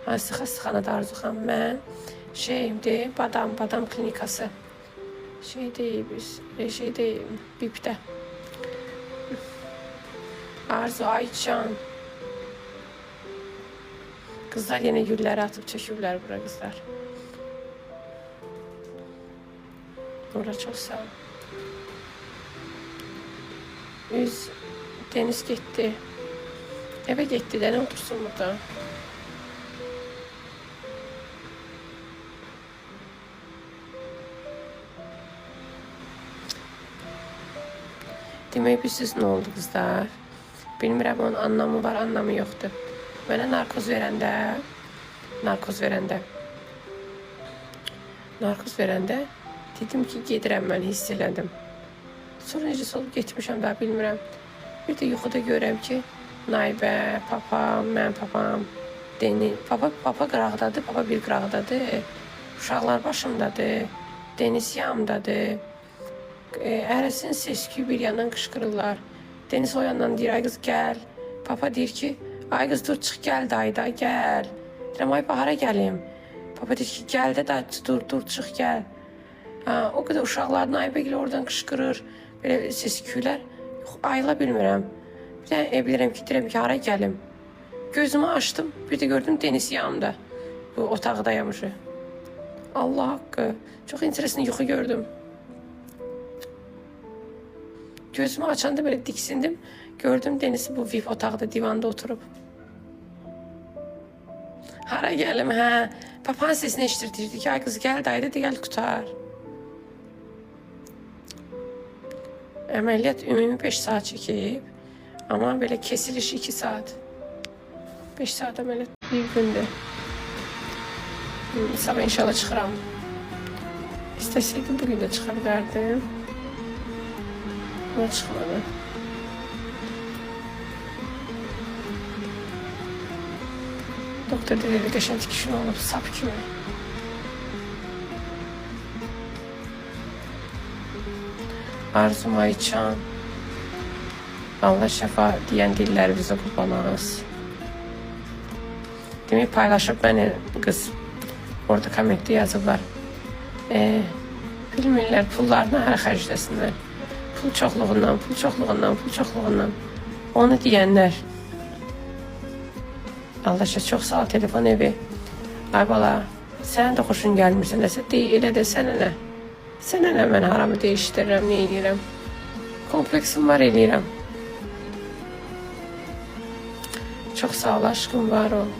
Xəstəxanada Arzu xanım, mən şeyimdir, badam klinikası. BİP'də. Arzu, Aycan. Kızlar yine gülləri atıb çəkiblər bura kızlar. Nura çok sağ ol. Deniz gitti. Eve gitti de ne otursun burada. Demək bilirsiniz nə oldu kızlar? Bilmirəm, onun anlamı var, anlamı yoxdur. Mənə narkoz verəndə dedim ki, gedirəm, mən hiss elədim. Sonra necə olub getmişəm daha bilmirəm. Bir də yuxuda görürəm ki, Naibə, papam, mən papam, Deniz, papa qıraqdadır, papa bir qıraqdadır, uşaqlar başımdadır, Deniz yanımdadır. Ərəsin seski bir yandan qışqırırlar. Deniz o yandan deyir, ay qız gəl. Papa deyir ki, ay qız dur çıx gəl dayda, gəl. Deyirəm, ay bahara gəlim. Papa deyir ki, gəl də da dur çıx gəl. O qədər uşaqlar Naibəgil oradan qışqırır. Belə seski-küylər. Ayıla bilmirəm. Bir də bilirəm ki, deyirəm ki, hara gəlim. Gözümü açdım, bir də gördüm Deniz yanımda. Bu otaqdaymış. Allah haqqı. Çox interesli yuxu gördüm. Gözümü açanda böyle diksindim. Gördüm Deniz bu VIP otaqda divanda oturup. Hara gəlim, hə? Papan sesini eşitirdi ki, ay qız gəl daydı, gəl qutar. Əməliyyat ümumi 5 saat çəkib. Ama belə kesiliş 2 saat. 5 saat əməliyyat bir gündür. Sabah inşallah çıxıram. İstəsəydim bugün də çıxa bilərdim. Ama çıxmadı. Doktor dedi, qəşəng tikişin olub, sap kimi. Arzu, Aycan. Allah şəfa deyən dilləri bizə qurbanaz. Demək paylaşıb bəni qız. Orada kommentdə yazıblar. Bilmirlər, pullarını hər xərcləsinlər. Pul çoxluğundan. Onu deyənlər. Allah aşkına çox sağ ol, telefon evi. Ay bala, sən də xoşun gəlmirsən, nəsə deyil, elə də sənə nə? Sənə nə, mən haramı dəyişdirirəm, nə eləyirəm? Kompleksim var, eləyirəm. Çox sağ ol, aşkım var ol.